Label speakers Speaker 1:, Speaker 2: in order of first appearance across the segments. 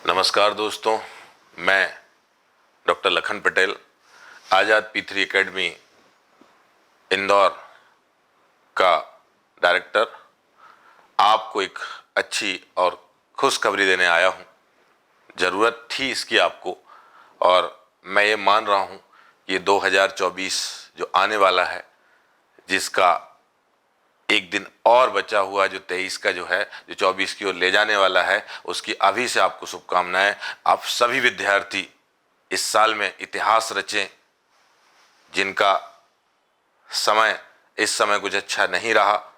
Speaker 1: नमस्कार दोस्तों, मैं डॉक्टर लखन पटेल, आज़ाद P3 एकेडमी इंदौर का डायरेक्टर आपको एक अच्छी और खुशखबरी देने आया हूं। ज़रूरत थी इसकी आपको, और मैं ये मान रहा हूं कि ये 2024 जो आने वाला है, जिसका एक दिन और बचा हुआ, जो 23 का जो है, जो 24 की ओर ले जाने वाला है, उसकी अभी से आपको शुभकामनाएं। आप सभी विद्यार्थी इस साल में इतिहास रचें। जिनका समय इस समय कुछ अच्छा नहीं रहा,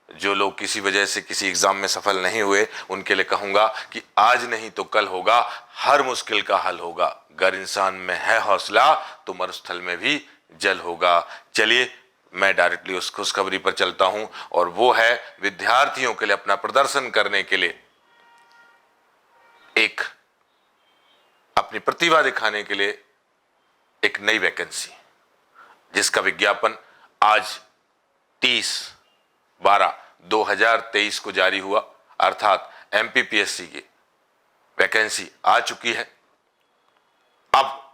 Speaker 1: जो लोग किसी वजह से किसी एग्जाम में सफल नहीं हुए, उनके लिए कहूंगा कि आज नहीं तो कल होगा, हर मुश्किल का हल होगा। अगर इंसान में है हौसला तो मरुस्थल में भी जल होगा। चलिए, मैं डायरेक्टली उस खुशखबरी पर चलता हूं, और वो है विद्यार्थियों के लिए अपना प्रदर्शन करने के लिए, एक अपनी प्रतिभा दिखाने के लिए एक नई वैकेंसी, जिसका विज्ञापन आज 30/12/2023 को जारी हुआ, अर्थात MPPSC की वैकेंसी आ चुकी है। अब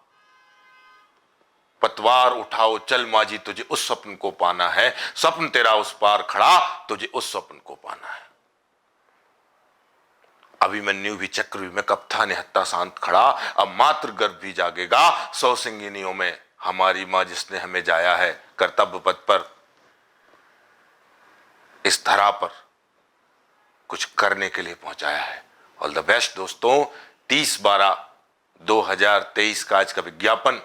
Speaker 1: पतवार उठाओ चल माझी, तुझे उस स्वप्न को पाना है, स्वप्न तेरा उस पार खड़ा, तुझे उस स्वप्न को पाना है। अभिमन्यु भी चक्रव्यूह में कब था निहत्था शांत खड़ा, अब मात्र गर्भ भी जागेगा 100 सिंगिनियों में, हमारी मां जिसने हमें जाया है कर्तव्य पथ पर, इस धरा पर कुछ करने के लिए पहुंचाया है। ऑल द बेस्ट दोस्तों। 30/12/2023 का आज का विज्ञापन,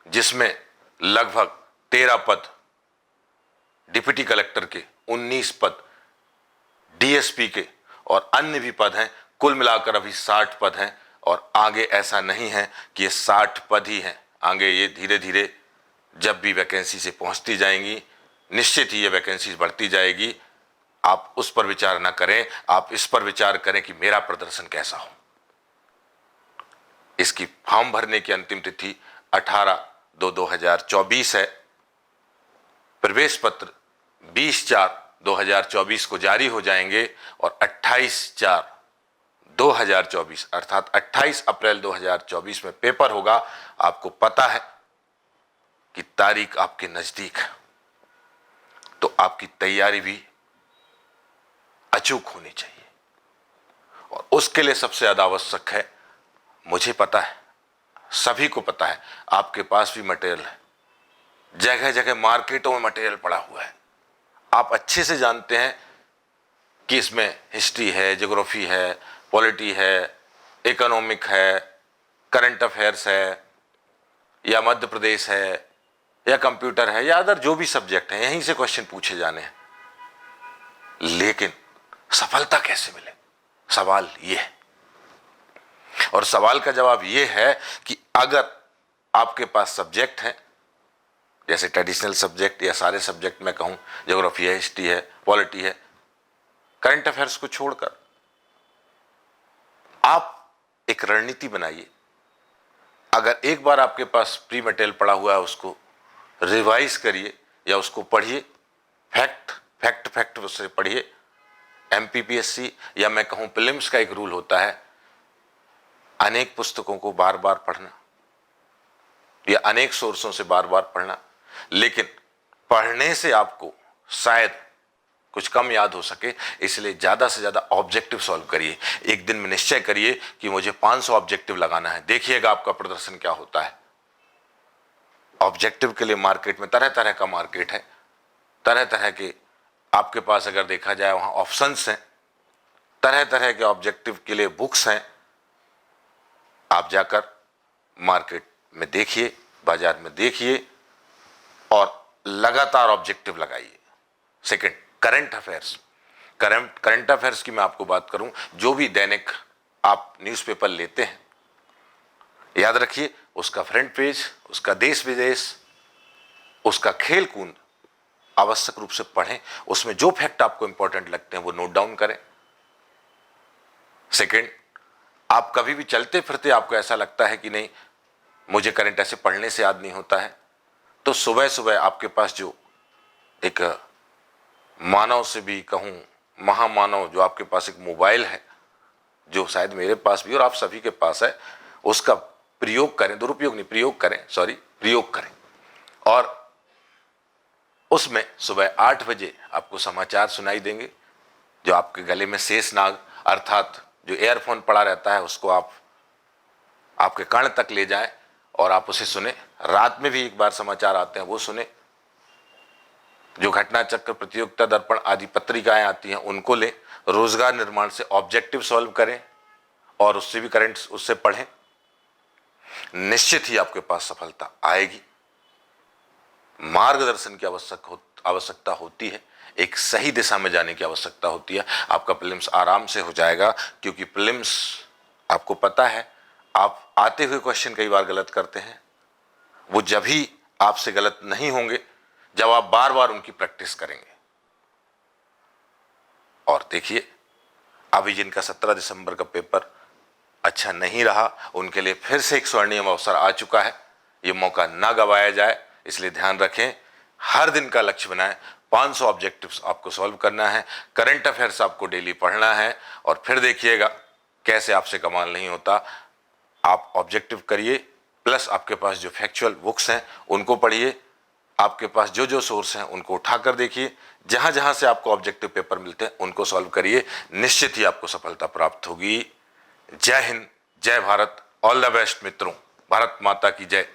Speaker 1: जिसमें लगभग 13 पद डिप्टी कलेक्टर के, 19 पद DSP के और अन्य भी पद हैं। कुल मिलाकर अभी 60 पद हैं, और आगे ऐसा नहीं है कि ये 60 पद ही हैं। आगे ये धीरे धीरे जब भी वैकेंसी से पहुंचती जाएंगी, निश्चित ही ये वैकेंसी बढ़ती जाएगी। आप उस पर विचार ना करें, आप इस पर विचार करें कि मेरा प्रदर्शन कैसा हो। इसकी फॉर्म भरने की अंतिम तिथि 18/2/2024 है। प्रवेश पत्र 20/4/2024 को जारी हो जाएंगे, और 28/4/2024 अर्थात 28 अप्रैल 2024 में पेपर होगा। आपको पता है कि तारीख आपके नजदीक है, तो आपकी तैयारी भी अचूक होनी चाहिए, और उसके लिए सबसे ज्यादा आवश्यक है, मुझे पता है, सभी को पता है, आपके पास भी मटेरियल है। जगह जगह मार्केटों में मटेरियल पड़ा हुआ है। आप अच्छे से जानते हैं कि इसमें हिस्ट्री है, ज्योग्राफी है, पॉलिटी है, इकोनॉमिक है, करंट अफेयर्स है, या मध्य प्रदेश है, या कंप्यूटर है, या अदर जो भी सब्जेक्ट है, यहीं से क्वेश्चन पूछे जाने हैं। लेकिन सफलता कैसे मिले, सवाल ये है। और सवाल का जवाब ये है कि अगर आपके पास सब्जेक्ट हैं, जैसे ट्रेडिशनल सब्जेक्ट या सारे सब्जेक्ट में कहूं, ज्योग्राफी है, हिस्ट्री है, पॉलिटी है, करंट अफेयर्स को छोड़कर आप एक रणनीति बनाइए। अगर एक बार आपके पास प्री मटेरियल पड़ा हुआ है, उसको रिवाइज करिए या उसको पढ़िए, फैक्ट उससे पढ़िए। MPPSC या मैं कहूं प्रीलिम्स का एक रूल होता है, अनेक पुस्तकों को बार बार पढ़ना या अनेक सोर्सों से बार बार पढ़ना। लेकिन पढ़ने से आपको शायद कुछ कम याद हो सके, इसलिए ज्यादा से ज्यादा ऑब्जेक्टिव सॉल्व करिए। एक दिन में निश्चय करिए कि मुझे 500 ऑब्जेक्टिव लगाना है, देखिएगा आपका प्रदर्शन क्या होता है। ऑब्जेक्टिव के लिए मार्केट में तरह तरह का मार्केट है, तरह तरह के आपके पास अगर देखा जाए वहां ऑप्शंस हैं, तरह तरह के ऑब्जेक्टिव के लिए बुक्स हैं। आप जाकर मार्केट में देखिए, बाजार में देखिए, और लगातार ऑब्जेक्टिव लगाइए। Second, current affairs. Current affairs की मैं आपको बात करूं, जो भी दैनिक आप न्यूज़पेपर लेते हैं, याद रखिए उसका फ्रंट पेज, उसका देश विदेश, उसका खेल कूद आवश्यक रूप से पढ़ें। उसमें जो फैक्ट आपको इंपॉर्टेंट लगते हैं वो नोट डाउन करें। सेकंड, आप कभी भी चलते फिरते आपको ऐसा लगता है कि नहीं मुझे करंट ऐसे पढ़ने से याद नहीं होता है, तो सुबह सुबह आपके पास जो एक मानव से भी कहूं महामानव, जो आपके पास एक मोबाइल है, जो शायद मेरे पास भी और आप सभी के पास है, उसका प्रयोग करें, दुरुपयोग नहीं, प्रयोग करें, सॉरी, प्रयोग करें। और उसमें सुबह 8 बजे आपको समाचार सुनाई देंगे, जो आपके गले में शेषनाग अर्थात जो एयरफोन पड़ा रहता है उसको आप आपके कान तक ले जाएं और आप उसे सुने। रात में भी एक बार समाचार आते हैं वो सुने। जो घटना चक्र, प्रतियोगिता दर्पण आदि पत्रिकाएं आती हैं उनको लें। रोजगार निर्माण से ऑब्जेक्टिव सॉल्व करें और उससे भी करंट उससे पढ़ें। निश्चित ही आपके पास सफलता आएगी। मार्गदर्शन की आवश्यकता होती है, एक सही दिशा में जाने की आवश्यकता होती है। आपका प्रीलिम्स आराम से हो जाएगा, क्योंकि प्रीलिम्स आपको पता है, आप आते हुए क्वेश्चन कई बार गलत करते हैं। वो जब ही आपसे गलत नहीं होंगे जब आप बार बार उनकी प्रैक्टिस करेंगे। और देखिए, अभी जिनका 17 दिसंबर का पेपर अच्छा नहीं रहा, उनके लिए फिर से एक स्वर्णिम अवसर आ चुका है। ये मौका ना गवाया जाए, इसलिए ध्यान रखें। हर दिन का लक्ष्य बनाएं। 500 ऑब्जेक्टिव्स आपको सॉल्व करना है। करंट अफेयर्स आपको डेली पढ़ना है। और फिर देखिएगा कैसे आपसे कमाल नहीं होता। आप ऑब्जेक्टिव करिए, प्लस आपके पास जो फैक्चुअल बुक्स हैं उनको पढ़िए। आपके पास जो जो सोर्स हैं उनको उठाकर देखिए। जहां जहां से आपको ऑब्जेक्टिव पेपर मिलते हैं उनको सॉल्व करिए। निश्चित ही आपको सफलता प्राप्त होगी। जय हिंद, जय भारत, ऑल द बेस्ट मित्रों। भारत माता की जय।